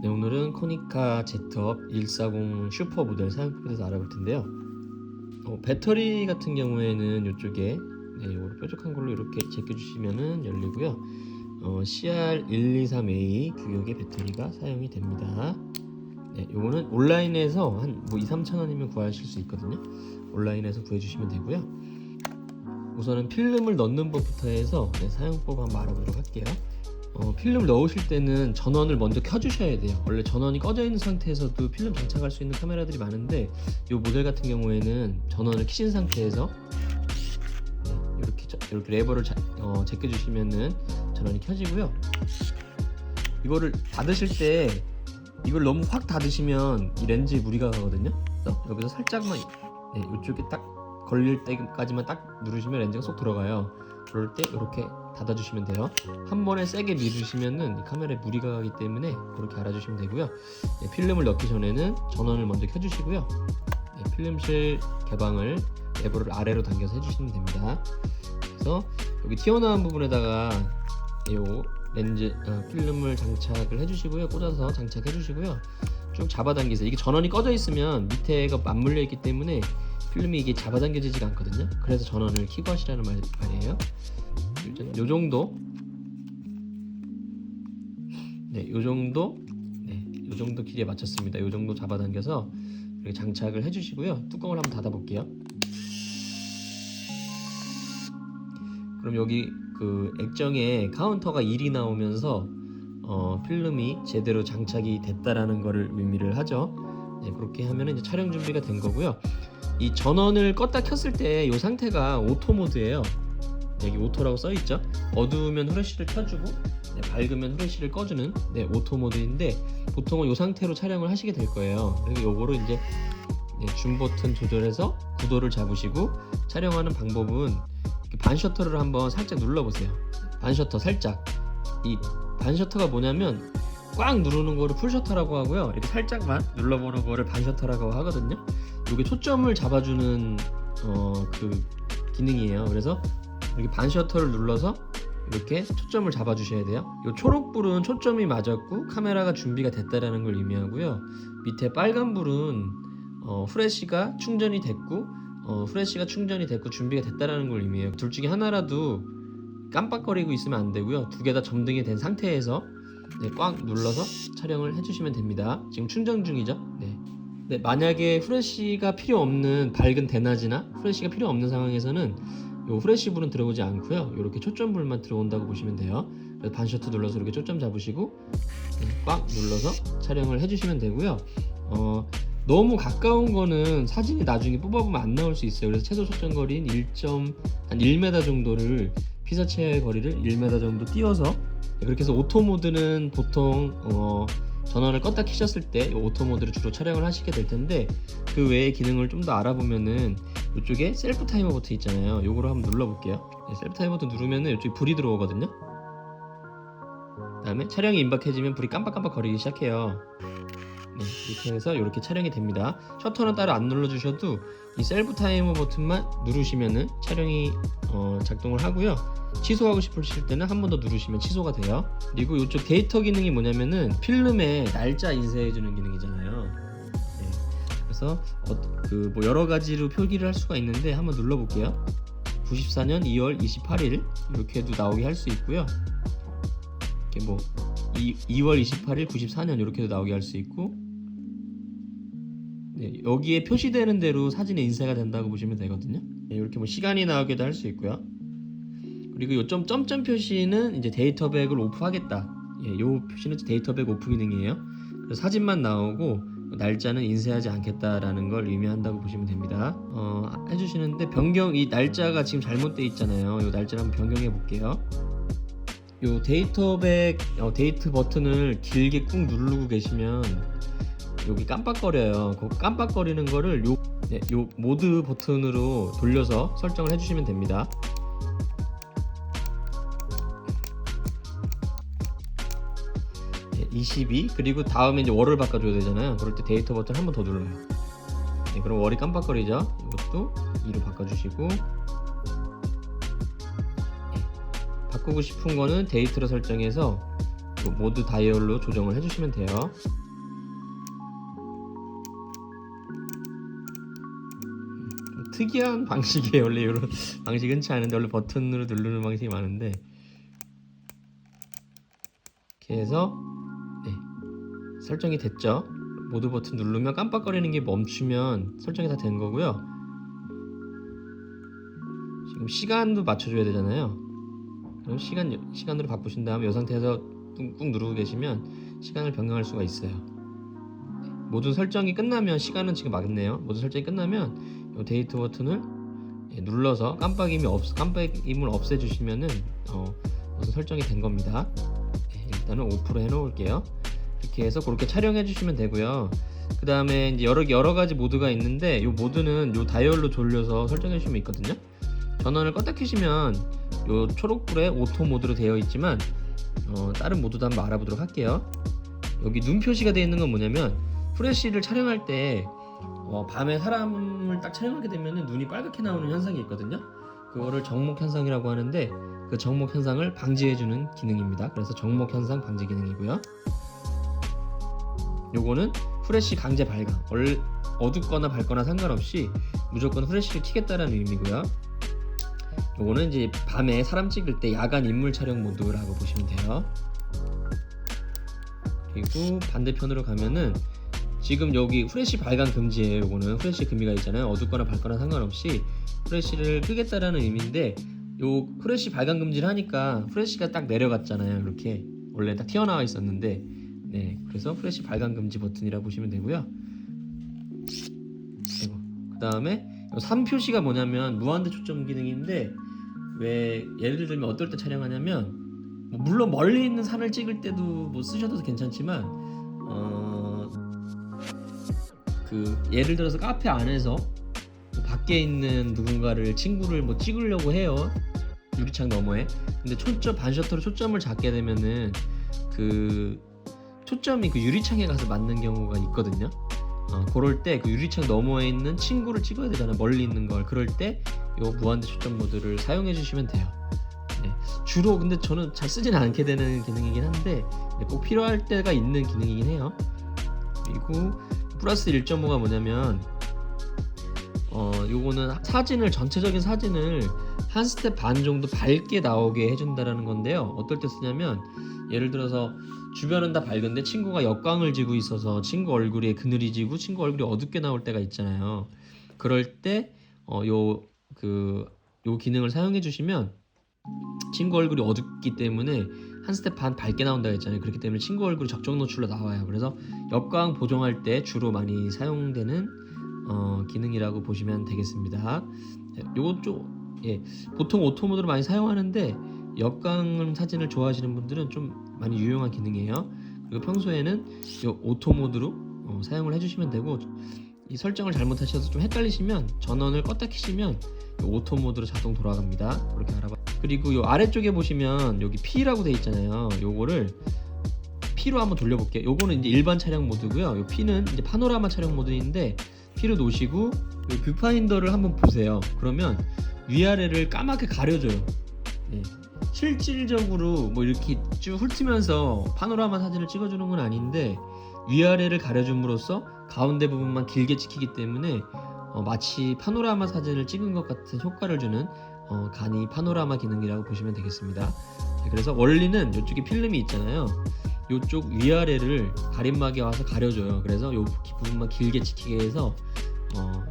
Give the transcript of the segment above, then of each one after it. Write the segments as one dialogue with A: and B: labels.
A: 네, 오늘은 코니카 제트업 140 슈퍼 모델 사용법에 대해서 알아볼 텐데요. 배터리 같은 경우에는 이쪽에 이거를 뾰족한 걸로 이렇게 제껴주시면은 열리고요. CR123A 규격의 배터리가 사용이 됩니다. 네, 요거는 온라인에서 한 2-3천 원이면 구하실 수 있거든요. 온라인에서 구해주시면 되고요. 우선은 필름을 넣는 법부터 해서 사용법 한번 알아보도록 할게요. 필름 넣으실 때는 전원을 먼저 켜주셔야 돼요. 원래 전원이 꺼져 있는 상태에서도 필름 장착할 수 있는 카메라들이 많은데 이 모델 같은 경우에는 전원을 켜신 상태에서 이렇게 레버를 제껴주시면은 전원이 켜지고요. 이거를 닫으실 때 이걸 너무 확 닫으시면 이 렌즈에 무리가 가거든요. 그래서 여기서 살짝만 이쪽에 딱 걸릴 때까지만 딱 누르시면 렌즈가 쏙 들어가요. 그럴 때 이렇게 닫아주시면 돼요. 한 번에 세게 밀으시면은 카메라에 무리가 가기 때문에 그렇게 알아주시면 되고요. 필름을 넣기 전에는 전원을 먼저 켜주시고요. 필름실 개방을 레버를 아래로 당겨서 해주시면 됩니다. 그래서 여기 튀어나온 부분에다가 요 렌즈 필름을 장착을 해주시고요. 꽂아서 장착해 주시고요. 쭉 잡아당기세요. 이게 전원이 꺼져 있으면 밑에가 맞물려 있기 때문에 필름이 이게 잡아당겨지지가 않거든요. 그래서 전원을 켜고 하시라는 말이에요. 일단 요 정도, 요 정도 길이에 맞췄습니다. 요 정도 잡아당겨서 이렇게 장착을 해주시고요. 뚜껑을 한번 닫아볼게요. 그럼 여기 그 액정에 카운터가 1이 나오면서 필름이 제대로 장착이 됐다라는 거를 의미를 하죠. 그렇게 하면 이제 촬영 준비가 된 거고요. 이 전원을 껐다 켰을 때 이 상태가 오토 모드예요. 여기 오토라고 써 있죠. 어두우면 후레쉬를 켜주고 밝으면 후레쉬를 꺼주는 오토 모드인데 보통은 이 상태로 촬영을 하시게 될 거예요. 그리고 요거를 이제 줌 버튼 조절해서 구도를 잡으시고 촬영하는 방법은 반 셔터를 한번 살짝 눌러보세요. 반 셔터 살짝. 이 반 셔터가 뭐냐면 꽉 누르는 거를 풀 셔터라고 하고요. 이렇게 살짝만 눌러보는 거를 반 셔터라고 하거든요. 이게 초점을 잡아주는 그 기능이에요. 그래서 이렇게 반 셔터를 눌러서 이렇게 초점을 잡아주셔야 돼요. 이 초록불은 초점이 맞았고 카메라가 준비가 됐다라는 걸 의미하고요. 밑에 빨간불은 후레쉬가 충전이 됐고 준비가 됐다라는 걸 의미해요. 둘 중에 하나라도 깜빡거리고 있으면 안 되고요. 두 개 다 점등이 된 상태에서 꽉 눌러서 촬영을 해주시면 됩니다. 지금 충전 중이죠. 만약에 후레쉬가 필요 없는 밝은 대낮이나 후레쉬가 필요 없는 상황에서는 요 후레쉬 불은 들어오지 않고요. 이렇게 초점 불만 들어온다고 보시면 돼요. 그래서 반 셔터 눌러서 이렇게 초점 잡으시고 꽉 눌러서 촬영을 해주시면 되고요. 너무 가까운 거는 사진이 나중에 뽑아보면 안 나올 수 있어요. 그래서 최소 초점 거리인 1m 정도를 피사체 거리를 1m 정도 띄워서 그렇게 해서 오토 모드는 보통 전원을 껐다 켜셨을 때 오토 모드를 주로 촬영을 하시게 될 텐데 그 외의 기능을 좀 더 알아보면은 이쪽에 셀프 타이머 버튼 있잖아요. 요거를 한번 눌러볼게요. 셀프 타이머 버튼 누르면은 이쪽에 불이 들어오거든요. 그 다음에 촬영이 임박해지면 불이 깜빡깜빡 거리기 시작해요. 이렇게 해서 이렇게 촬영이 됩니다. 셔터는 따로 안 눌러주셔도 이 셀프 타이머 버튼만 누르시면은 촬영이 작동을 하고요. 취소하고 싶으실 때는 한 번 더 누르시면 취소가 돼요. 그리고 이쪽 데이터 기능이 뭐냐면은 필름에 날짜 인쇄해주는 기능이잖아요. 그래서 뭐 여러 가지로 표기를 할 수가 있는데 한번 눌러볼게요. 94년 2월 28일 이렇게도 나오게 할 수 있고요. 이렇게 뭐 2월 28일 94년 이렇게도 나오게 할 수 있고 여기에 표시되는 대로 사진에 인쇄가 된다고 보시면 되거든요. 이렇게 뭐 시간이 나오게도 할 수 있고요. 그리고 요 점점 표시는 이제 데이터백을 오프하겠다. 요 표시는 데이터백 오프 기능이에요. 그래서 사진만 나오고 날짜는 인쇄하지 않겠다라는 걸 의미한다고 보시면 됩니다. 해주시는데 이 날짜가 지금 잘못되어 있잖아요. 이 날짜를 한번 변경해 볼게요. 요 데이터백 데이트 버튼을 길게 꾹 누르고 계시면 여기 깜빡거려요. 그 깜빡거리는 거를 요 모드 버튼으로 돌려서 설정을 해주시면 됩니다. 22 그리고 다음에 이제 월을 바꿔줘야 되잖아요. 그럴 때 데이터 버튼 한 번 더 눌러요. 그럼 월이 깜빡거리죠. 이것도 2로 바꿔주시고 바꾸고 싶은 거는 데이트로 설정해서 모드 다이얼로 조정을 해주시면 돼요. 좀 특이한 방식이에요. 원래 이런 방식 흔치 않은데 원래 버튼으로 누르는 방식이 많은데 이렇게 해서 네, 설정이 됐죠. 모드 버튼 누르면 깜빡거리는 게 멈추면 설정이 다 된 거고요. 지금 시간도 맞춰줘야 되잖아요. 그럼 시간으로 바꾸신 다음에 이 상태에서 꾹꾹 누르고 계시면 시간을 변경할 수가 있어요. 모든 설정이 끝나면 시간은 지금 맞네요. 모든 설정이 끝나면 이 데이트 버튼을 눌러서 깜빡임을 없애주시면은 무슨 설정이 된 겁니다. 일단은 5% 해놓을게요. 이렇게 해서 그렇게 촬영해 주시면 되고요. 그 다음에 이제 여러 가지 모드가 있는데 이 모드는 이 다이얼로 돌려서 설정해 주시면 있거든요. 전원을 껐다 켜시면 이 초록불에 오토 모드로 되어 있지만 다른 모드도 한번 알아보도록 할게요. 여기 눈 표시가 되어 있는 건 뭐냐면 후레쉬를 촬영할 때 밤에 사람을 딱 촬영하게 되면 눈이 빨갛게 나오는 현상이 있거든요. 그거를 정목 현상이라고 하는데 그 정목 현상을 방지해주는 기능입니다. 그래서 정목 현상 방지 기능이고요. 요거는 후레쉬 강제 발광, 어둡거나 밝거나 상관없이 무조건 후레쉬를 켜겠다라는 의미고요. 요거는 이제 밤에 사람 찍을 때 야간 인물 촬영 모드라고 보시면 돼요. 그리고 반대편으로 가면은 지금 여기 후레쉬 발광 금지예요. 요거는 후레쉬 금지가 있잖아요. 어둡거나 밝거나 상관없이 후레쉬를 끄겠다라는 의미인데 요 후레쉬 발광 금지를 하니까 후레쉬가 딱 내려갔잖아요. 이렇게 원래 딱 튀어나와 있었는데 네, 그래서 후레쉬 발광 금지 버튼이라고 보시면 되고요. 그 다음에 3 표시가 뭐냐면 무한대 초점 기능인데 왜 예를 들면 어떨 때 촬영하냐면 물론 멀리 있는 산을 찍을 때도 뭐 쓰셔도 괜찮지만 그 예를 들어서 카페 안에서 밖에 있는 누군가를 친구를 뭐 찍으려고 해요. 유리창 너머에. 근데 반셔터로 초점을 잡게 되면은 그 초점이 그 유리창에 가서 맞는 경우가 있거든요. 그럴 때 그 유리창 너머에 있는 친구를 찍어야 되잖아요. 멀리 있는 걸. 그럴 때 요 무한대 초점 모드를 사용해 주시면 돼요. 네. 주로 근데 저는 잘 쓰지는 않게 되는 기능이긴 한데 꼭 필요할 때가 있는 기능이긴 해요. 그리고 플러스 1.5가 뭐냐면 요거는 전체적인 사진을 한 스텝 반 정도 밝게 나오게 해준다라는 건데요. 어떨 때 쓰냐면 예를 들어서 주변은 다 밝은데 친구가 역광을 지고 있어서 친구 얼굴에 그늘이 지고 친구 얼굴이 어둡게 나올 때가 있잖아요. 그럴 때 요 기능을 사용해 주시면 친구 얼굴이 어둡기 때문에 한 스텝 반 밝게 나온다고 했잖아요. 그렇기 때문에 친구 얼굴이 적정 노출로 나와요. 그래서 역광 보정할 때 주로 많이 사용되는 기능이라고 보시면 되겠습니다. 요거 좀 보통 오토 모드로 많이 사용하는데 역광 사진을 좋아하시는 분들은 좀 많이 유용한 기능이에요. 그리고 평소에는 요 오토 모드로 사용을 해주시면 되고 이 설정을 잘못하셔서 좀 헷갈리시면 전원을 껐다 켜시면 오토 모드로 자동 돌아갑니다. 그렇게 알아봐. 그리고 요 아래쪽에 보시면 여기 P라고 돼 있잖아요. 요거를 P로 한번 돌려볼게요. 요거는 이제 일반 촬영 모드고요. 요 P는 이제 파노라마 촬영 모드인데 P로 놓으시고 요 뷰파인더를 한번 보세요. 그러면 위아래를 까맣게 가려줘요. 네. 실질적으로 뭐 이렇게 쭉 훑으면서 파노라마 사진을 찍어주는 건 아닌데 위아래를 가려줌으로써 가운데 부분만 길게 찍히기 때문에 마치 파노라마 사진을 찍은 것 같은 효과를 주는 간이 파노라마 기능이라고 보시면 되겠습니다. 네, 그래서 원리는 이쪽에 필름이 있잖아요. 이쪽 위아래를 가림막에 와서 가려줘요. 그래서 이 부분만 길게 찍히게 해서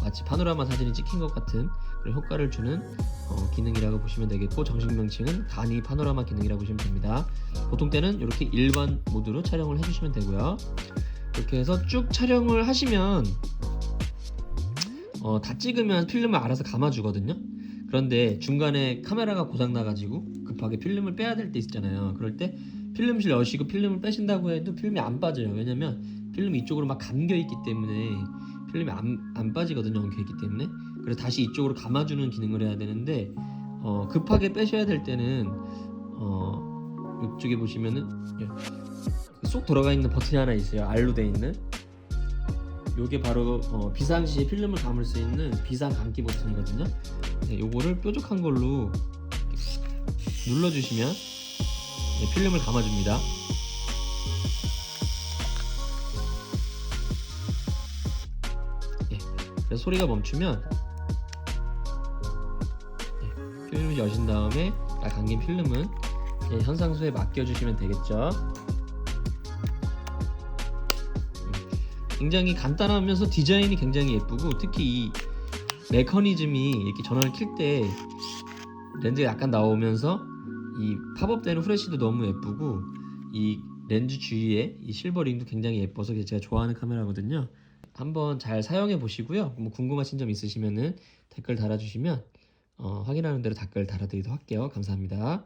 A: 마치 파노라마 사진이 찍힌 것 같은 그런 효과를 주는 기능이라고 보시면 되겠고 정식 명칭은 간이 파노라마 기능이라고 보시면 됩니다. 보통 때는 이렇게 일반 모드로 촬영을 해주시면 되고요. 이렇게 해서 쭉 촬영을 하시면 다 찍으면 필름을 알아서 감아주거든요. 그런데 중간에 카메라가 고장나가지고 급하게 필름을 빼야 될 때 있잖아요. 그럴 때 필름실 여시고 필름을 빼신다고 해도 필름이 안 빠져요. 왜냐면 필름이 이쪽으로 막 감겨있기 때문에 필름이 안 빠지거든요. 엉켜있기 때문에. 그래서 다시 이쪽으로 감아주는 기능을 해야 되는데 급하게 빼셔야 될 때는 이쪽에 보시면은 쏙 들어가 있는 버튼이 하나 있어요. R로 돼 있는. 요게 바로 비상시에 필름을 감을 수 있는 비상 감기 버튼이거든요. 네, 요거를 뾰족한 걸로 눌러주시면 필름을 감아줍니다. 그래서 소리가 멈추면 필름을 여신 다음에 딱 감긴 필름은 현상수에 맡겨주시면 되겠죠. 굉장히 간단하면서 디자인이 굉장히 예쁘고, 특히 이 메커니즘이 이렇게 전원을 킬 때 렌즈가 약간 나오면서 이 팝업되는 후레쉬도 너무 예쁘고, 이 렌즈 주위에 이 실버링도 굉장히 예뻐서 제가 좋아하는 카메라거든요. 한번 잘 사용해 보시고요. 뭐 궁금하신 점 있으시면은 댓글 달아주시면 확인하는 대로 댓글 달아드리도록 할게요. 감사합니다.